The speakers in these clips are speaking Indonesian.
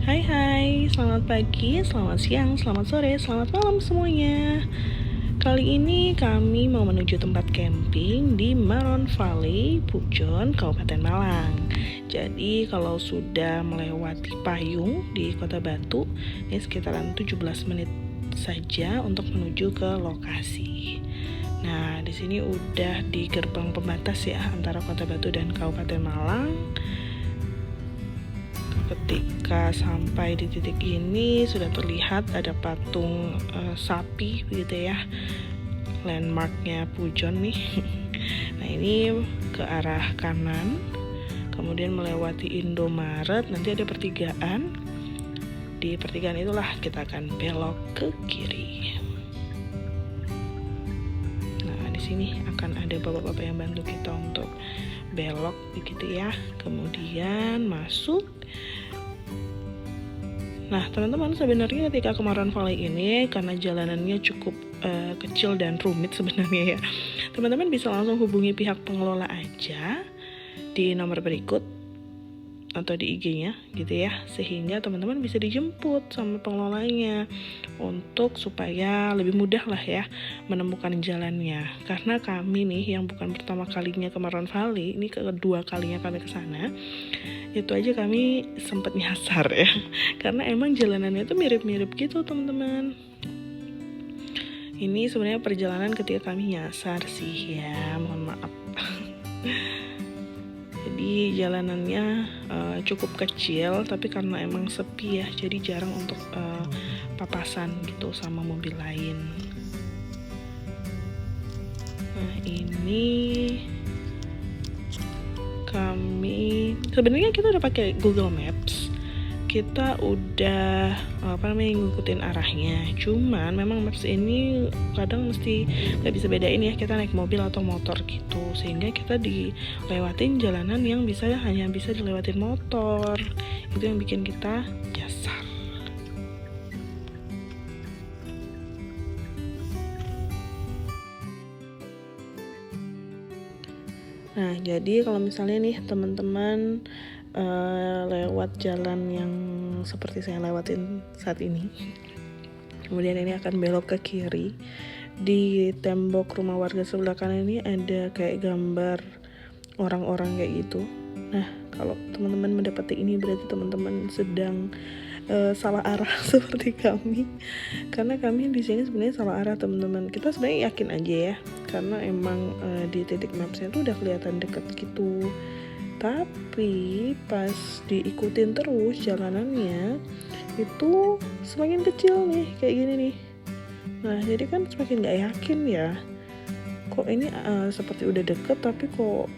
Hai, selamat pagi, selamat siang, selamat sore, selamat malam semuanya. Kali ini kami mau menuju tempat camping di Maron Valley, Pujon, Kabupaten Malang. Jadi kalau sudah melewati Payung di Kota Batu, ini sekitaran 17 menit saja untuk menuju ke lokasi. Nah, di sini udah di gerbang pembatas ya antara Kota Batu dan Kabupaten Malang. Ketika sampai di titik ini sudah terlihat ada patung sapi begitu ya, landmarknya Pujon nih. Nah, ini ke arah kanan, kemudian melewati Indomaret, nanti ada pertigaan. Di pertigaan itulah kita akan belok ke kiri. Nah, di sini akan ada bapak-bapak yang bantu kita untuk belok begitu ya, kemudian masuk. Nah, teman-teman, sebenarnya ketika ke Maron Valley ini karena jalanannya cukup kecil dan rumit sebenarnya ya, teman-teman bisa langsung hubungi pihak pengelola aja di nomor berikut atau di IG-nya gitu ya, sehingga teman-teman bisa dijemput sama pengelolanya untuk supaya lebih mudah lah ya menemukan jalannya. Karena kami nih yang bukan pertama kalinya ke Maron Valley, ini kedua kalinya kami ke sana, itu aja kami sempat nyasar ya, karena emang jalanannya tuh mirip-mirip gitu teman-teman. Ini sebenarnya perjalanan ketika kami nyasar sih ya, mohon maaf. Jadi jalanannya cukup kecil, tapi karena emang sepi ya, jadi jarang untuk papasan gitu sama mobil lain. Nah, ini kami sebenarnya kita udah pakai Google Maps, kita udah ngikutin arahnya, cuman memang Maps ini kadang mesti nggak bisa bedain ya kita naik mobil atau motor gitu, sehingga kita dilewatin jalanan yang hanya bisa dilewatin motor. Itu yang bikin kita nyasar. Nah, jadi kalau misalnya nih teman-teman lewat jalan yang seperti saya lewatin saat ini, kemudian ini akan belok ke kiri. Di tembok rumah warga sebelah kanan ini ada kayak gambar orang-orang kayak gitu. Nah, kalau teman-teman mendapati ini berarti teman-teman sedang salah arah seperti kami, karena kami di sini sebenarnya salah arah teman-teman. Kita sebenarnya yakin aja ya, karena emang di titik mapsnya tuh udah kelihatan deket gitu, tapi pas diikutin terus jalanannya itu semakin kecil nih kayak gini nih. Nah, jadi kan semakin gak yakin ya, kok ini seperti udah deket tapi kok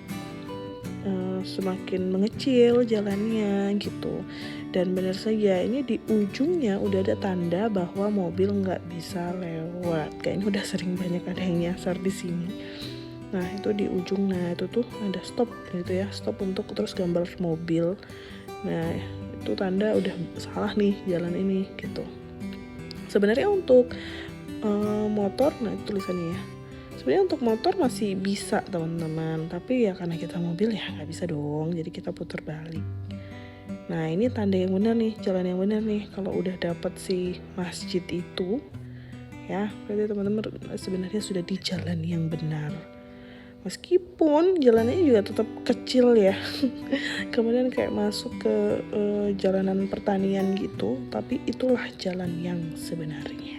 semakin mengecil jalannya gitu. Dan benar saja, ini di ujungnya udah ada tanda bahwa mobil nggak bisa lewat. Kayaknya udah sering banyak ada yang nyasar di sini. Nah, itu di ujung, nah itu tuh ada stop gitu ya, stop untuk terus gambar mobil. Nah, itu tanda udah salah nih jalan ini gitu. Sebenarnya untuk motor, nah itu tulisannya ya, sebenarnya untuk motor masih bisa teman-teman, tapi ya karena kita mobil ya nggak bisa dong, jadi kita putar balik. Nah, ini tanda yang benar nih, jalan yang benar nih. Kalau udah dapet si masjid itu ya, berarti teman-teman sebenarnya sudah di jalan yang benar. Meskipun jalannya juga tetap kecil ya, kemudian kayak masuk ke jalanan pertanian gitu, tapi itulah jalan yang sebenarnya.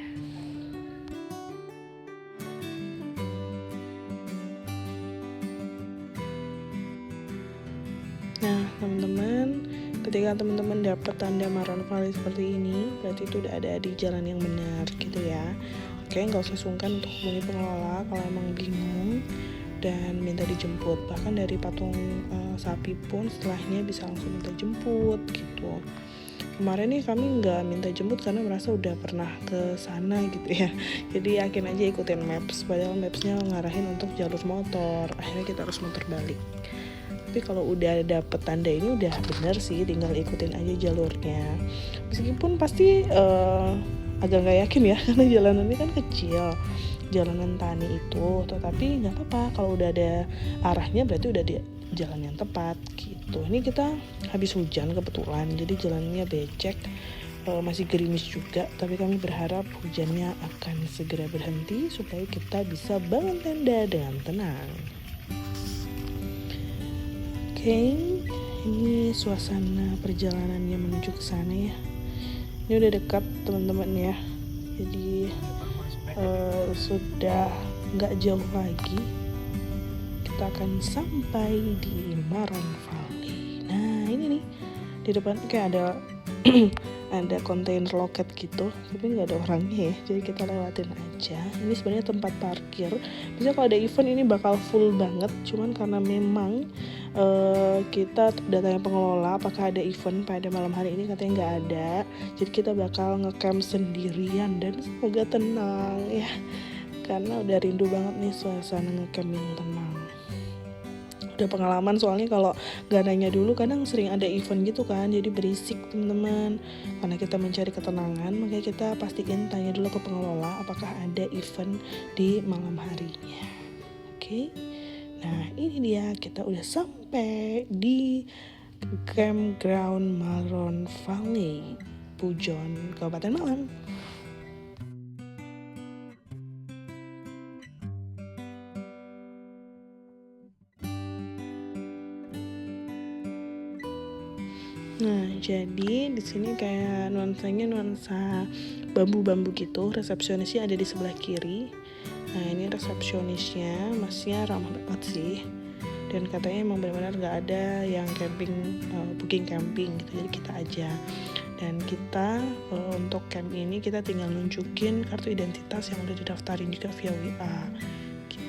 Nah, teman-teman, ketika teman-teman dapat tanda Maron Valley seperti ini, berarti itu udah ada di jalan yang benar gitu ya. Oke, nggak usah sungkan untuk hubungi pengelola kalau emang bingung dan minta dijemput. Bahkan dari patung sapi pun setelahnya bisa langsung minta jemput gitu. Kemarin nih kami nggak minta jemput karena merasa udah pernah ke sana gitu ya. Jadi yakin aja ikutin maps, padahal mapsnya ngarahin untuk jalur motor. Akhirnya kita harus muter balik. Tapi kalau udah dapet tanda ini udah bener sih, tinggal ikutin aja jalurnya. Meskipun pasti agak nggak yakin ya, karena jalanannya kan kecil. jalanan tani itu, tetapi nggak apa-apa kalau udah ada arahnya berarti udah di jalan yang tepat gitu. Ini kita habis hujan kebetulan, jadi jalannya becek, masih gerimis juga, tapi kami berharap hujannya akan segera berhenti supaya kita bisa bangun tenda dengan tenang. Oke, ini suasana perjalanannya menuju ke sana ya. Ini udah dekat teman-teman ya, jadi sudah nggak jauh lagi kita akan sampai di Maron Valley. Nah ini nih di depan kayak ada ada kontainer loket gitu, tapi nggak ada orangnya ya, jadi kita lewatin aja. Ini sebenarnya tempat parkir, bisa kalau ada event ini bakal full banget, cuman karena memang kita udah tanya pengelola apakah ada event pada malam hari ini, katanya nggak ada, jadi kita bakal ngecamp sendirian dan semoga tenang ya, karena udah rindu banget nih suasana ngecamp yang tenang. Udah pengalaman soalnya kalau gak nanya dulu kadang sering ada event gitu kan, jadi berisik teman-teman. Karena kita mencari ketenangan, makanya kita pastiin tanya dulu ke pengelola apakah ada event di malam harinya. Oke. Nah ini dia, kita udah sampai di campground Maron Valley, Pujon, Kabupaten Malang. Nah, jadi di sini kayak nuansa bambu-bambu gitu. Resepsionisnya ada di sebelah kiri. Nah, ini resepsionisnya, masnya ramah banget sih. Dan katanya emang benar-benar nggak ada yang booking camping gitu. Jadi kita aja. Dan kita untuk camp ini kita tinggal nunjukin kartu identitas yang udah didaftarin juga via WA.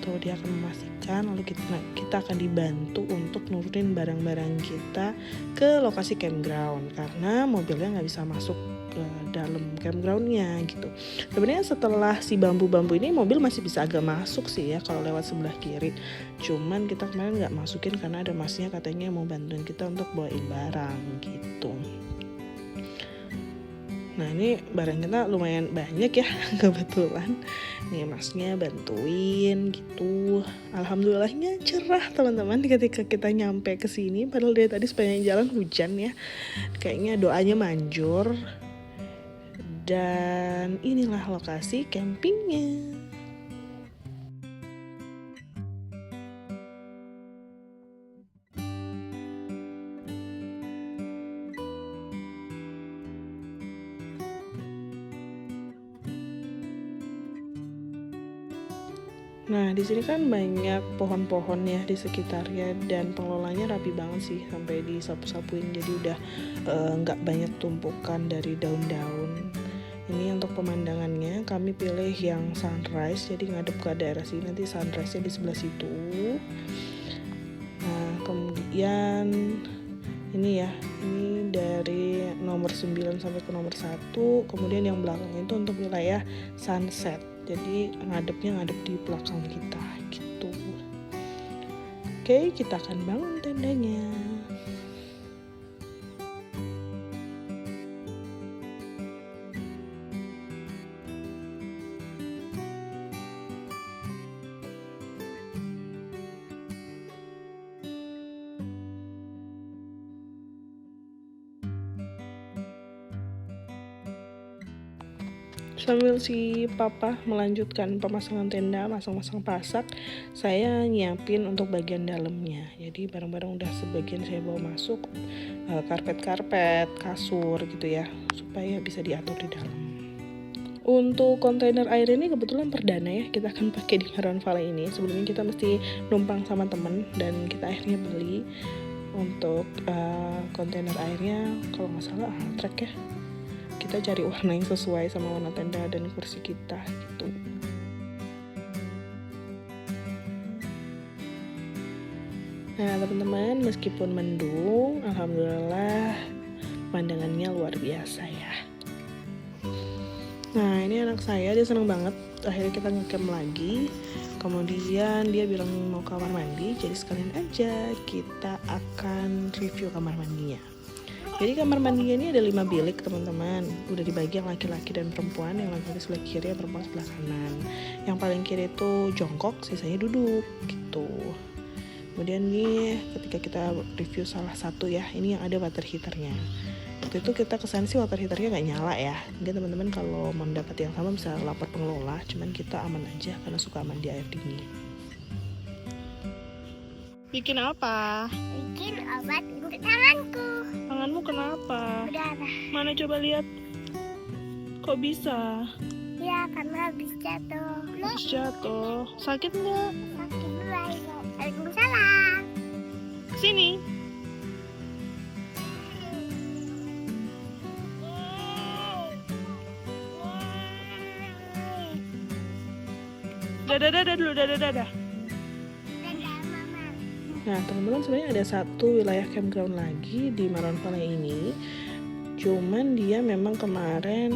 Dia akan memastikan, lalu kita akan dibantu untuk nurunin barang-barang kita ke lokasi campground karena mobilnya nggak bisa masuk ke dalam campgroundnya gitu. Sebenarnya setelah si bambu-bambu ini mobil masih bisa agak masuk sih ya kalau lewat sebelah kiri, cuman kita kemarin nggak masukin karena ada masnya katanya mau bantuin kita untuk bawain barang gitu. Nah ini barang kita lumayan banyak ya, kebetulan nih masnya bantuin gitu. Alhamdulillahnya cerah teman-teman ketika kita nyampe ke sini, padahal dari tadi sepanjang jalan hujan ya. Kayaknya doanya manjur. Dan inilah lokasi campingnya. Nah, di sini kan banyak pohon-pohon ya di sekitarnya dan pengelolanya rapi banget sih, sampai disapu-sapuin, jadi udah nggak banyak tumpukan dari daun-daun. Ini untuk pemandangannya kami pilih yang sunrise, jadi ngadep ke daerah sini, nanti sunrise-nya di sebelah situ. Nah, kemudian ini ya, ini dari nomor 9 sampai ke nomor 1, kemudian yang belakang itu untuk wilayah sunset. Jadi ngadep di belakang kita gitu. Oke, kita akan bangun tendanya. Sambil si papa melanjutkan pemasangan tenda, masang-masang pasak, saya nyiapin untuk bagian dalamnya. Jadi barang-barang udah sebagian saya bawa masuk, karpet-karpet, kasur gitu ya, supaya bisa diatur di dalam. Untuk kontainer air ini kebetulan perdana ya, kita akan pakai di Maron Valley ini. Sebelumnya kita mesti numpang sama temen dan kita akhirnya beli. Untuk kontainer airnya kalau nggak salah Altrek ya. Kita cari warna yang sesuai sama warna tenda dan kursi kita gitu. Nah teman-teman, meskipun mendung, alhamdulillah pemandangannya luar biasa ya. Nah ini anak saya, dia seneng banget, akhirnya kita ngecamp lagi. Kemudian dia bilang mau kamar mandi, jadi sekalian aja kita akan review kamar mandinya. Jadi kamar mandinya ini ada 5 bilik teman-teman. Udah dibagi yang laki-laki dan perempuan, yang laki-laki sebelah kiri, yang perempuan sebelah kanan. Yang paling kiri itu jongkok, sisanya duduk gitu. Kemudian nih ketika kita review salah satu ya, ini yang ada water heaternya. Waktu itu kita kesana sih water heaternya nggak nyala ya. Jadi teman-teman kalau mau mendapat yang sama bisa lapor pengelola. Cuman kita aman aja karena suka mandi air dingin. Bikin apa? Bikin obat untuk tanganku. Tanganmu kenapa? Berdarah. Mana coba lihat. Kok bisa? Ya karena habis jatuh. Habis jatuh. Sakit nggak? Sakit mulai. Waalaikumsalam. Sini. Dadah dulu, dadah. Nah teman-teman, sebenarnya ada satu wilayah campground lagi di Maroon Valley ini. Cuman dia memang kemarin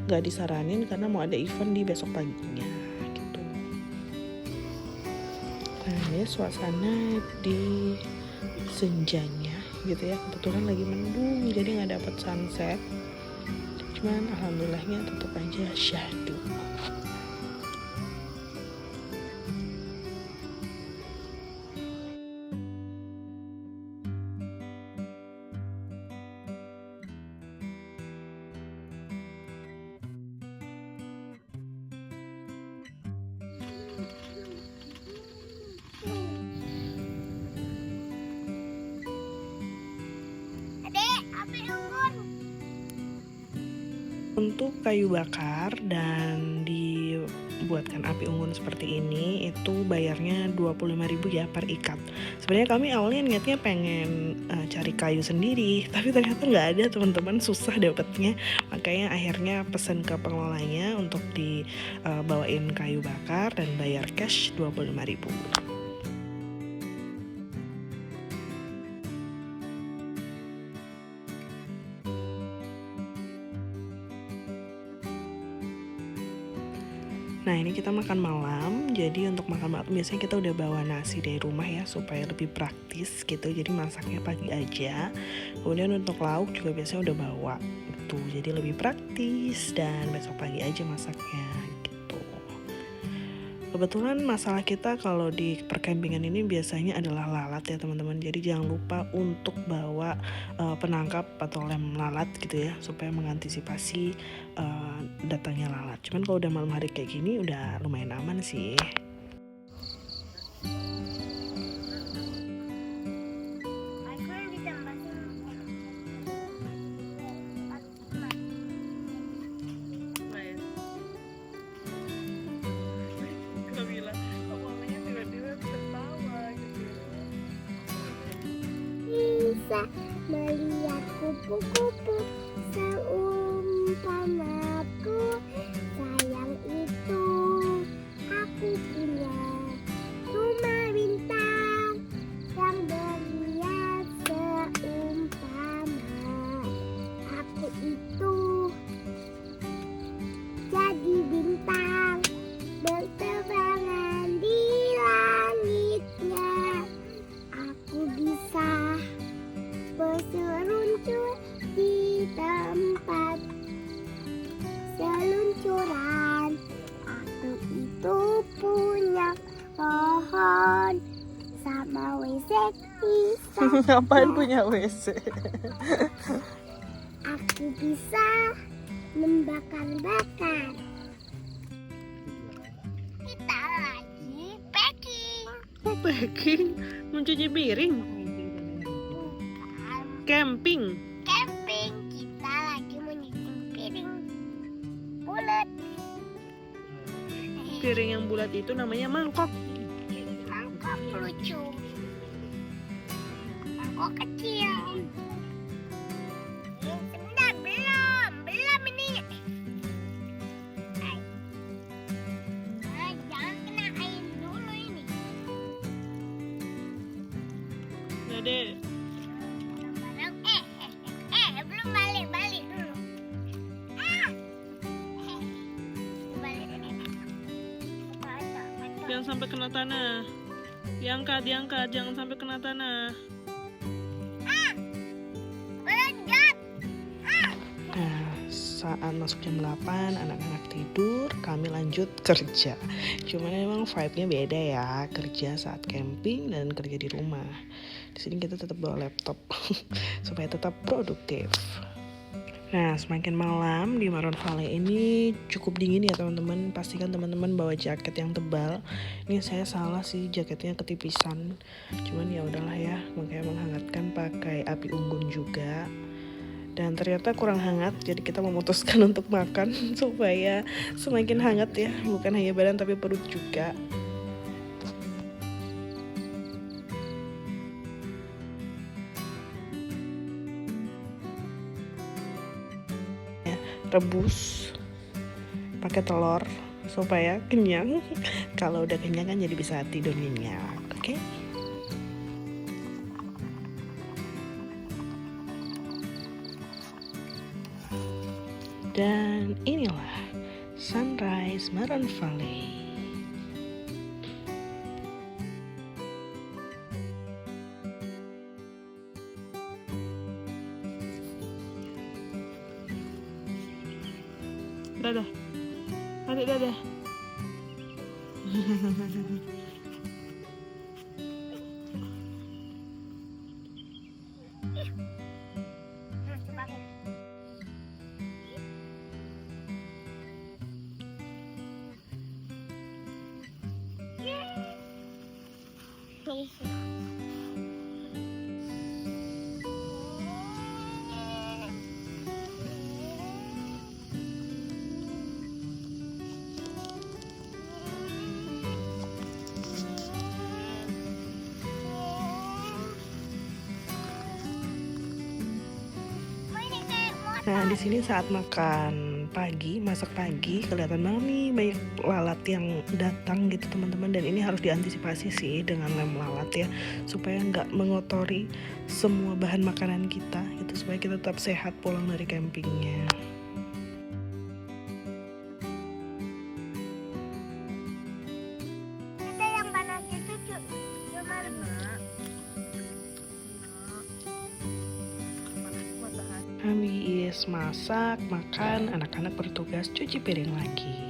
gak disaranin karena mau ada event di besok paginya gitu. Nah ini suasana di senjanya gitu ya. Kebetulan lagi mendung jadi gak dapet sunset. Cuman alhamdulillahnya tetap aja syahdu. Untuk kayu bakar dan dibuatkan api unggun seperti ini itu bayarnya 25.000 ya per ikat. Sebenarnya kami awalnya niatnya pengen cari kayu sendiri, tapi ternyata nggak ada teman-teman, susah dapetnya. Makanya akhirnya pesan ke pengelolanya untuk dibawain kayu bakar dan bayar cash 25.000. Nah ini kita makan malam. Jadi untuk makan malam biasanya kita udah bawa nasi dari rumah ya supaya lebih praktis gitu. Jadi masaknya pagi aja. Kemudian untuk lauk juga biasanya udah bawa gitu. Jadi lebih praktis dan besok pagi aja masaknya gitu. Kebetulan masalah kita kalau di perkempingan ini biasanya adalah lalat ya teman-teman. Jadi jangan lupa untuk bawa penangkap atau lem lalat gitu ya supaya mengantisipasi datangnya lalat. Cuman kalau udah malam hari kayak gini udah lumayan aman sih. Bisa melihat kupu-kupu seumpamaku, sayang itu aku punya rumah bintang yang berlian seumpama aku itu jadi bintang berterbangan di langitnya. Aku bisa berseluncur di tempat seluncuran. Aku itu punya pohon sama WC bisa. Ngapain punya WC? Aku bisa membakar-bakar. Kita lagi packing. Oh, packing? Mencuci piring? Camping? Camping, kita lagi menyusun piring bulat. Piring yang bulat itu namanya mangkok. Mangkok lucu, mangkok kecil. Sebentar, belum ini. Jangan kena air dulu ini. Dede. Belum balik dulu. Balik dulu. Jangan sampai kena tanah. Diangkat, jangan sampai kena tanah. saat masuk jam 8 anak-anak tidur, kami lanjut kerja. Cuman emang vibe-nya beda ya, kerja saat camping dan kerja di rumah. Di sini kita tetap bawa laptop supaya tetap produktif. Nah, semakin malam di Maroon Valley ini cukup dingin ya teman-teman. Pastikan teman-teman bawa jaket yang tebal. Ini saya salah sih, jaketnya ketipisan. Cuman ya udahlah ya, makanya menghangatkan pakai api unggun juga. Dan ternyata kurang hangat, jadi kita memutuskan untuk makan supaya semakin hangat ya, bukan hanya badan tapi perut juga. Rebus pakai telur supaya kenyang. Kalau udah kenyang kan jadi bisa tidur nyenyak. Oke. Dan inilah sunrise Maroon Valley. Dadah, adik dadah. Nah, di sini saat makan pagi, masak pagi, kelihatan banget nih banyak lalat yang datang gitu teman-teman. Dan ini harus diantisipasi sih dengan lem lalat ya, supaya nggak mengotori semua bahan makanan kita gitu, supaya kita tetap sehat pulang dari campingnya. Ada yang panas itu cuma Habis masak, makan, anak-anak bertugas cuci piring lagi.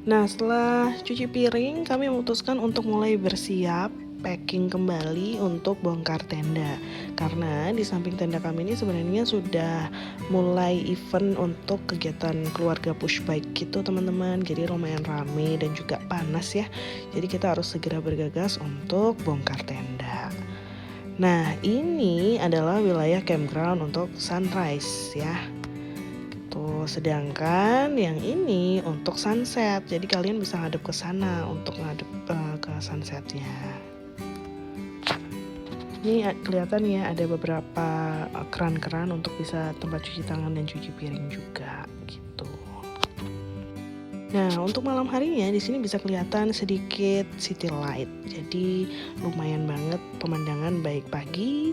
Nah, setelah cuci piring, kami memutuskan untuk mulai bersiap packing kembali untuk bongkar tenda. Karena di samping tenda kami ini sebenarnya sudah mulai event untuk kegiatan keluarga push bike gitu teman-teman. Jadi lumayan rame dan juga panas ya. Jadi kita harus segera bergegas untuk bongkar tenda. Nah, ini adalah wilayah campground untuk sunrise ya. Sedangkan yang ini untuk sunset, jadi kalian bisa ngadep ke sana untuk ngadep ke sunsetnya. Ini kelihatan ya ada beberapa keran-keran untuk bisa tempat cuci tangan dan cuci piring juga gitu. Nah, untuk malam harinya di sini bisa kelihatan sedikit city light. Jadi lumayan banget pemandangan baik pagi,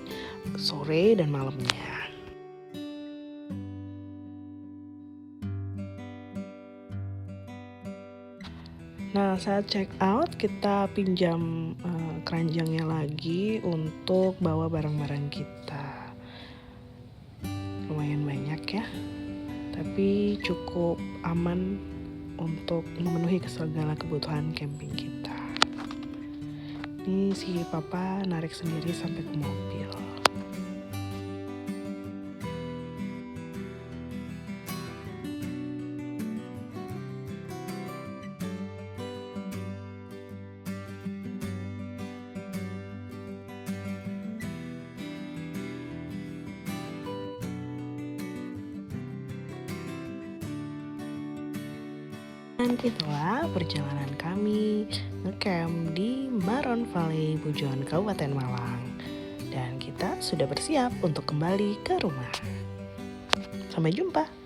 sore dan malamnya. Nah, saat check out kita pinjam keranjangnya lagi untuk bawa barang-barang kita. Lumayan banyak ya, tapi cukup aman untuk memenuhi segala kebutuhan camping kita. Ini si papa narik sendiri sampai ke mobil. Dan itulah perjalanan kami ngecamp di Maroon Valley, Bujon, Kabupaten Malang. Dan kita sudah bersiap untuk kembali ke rumah. Sampai jumpa.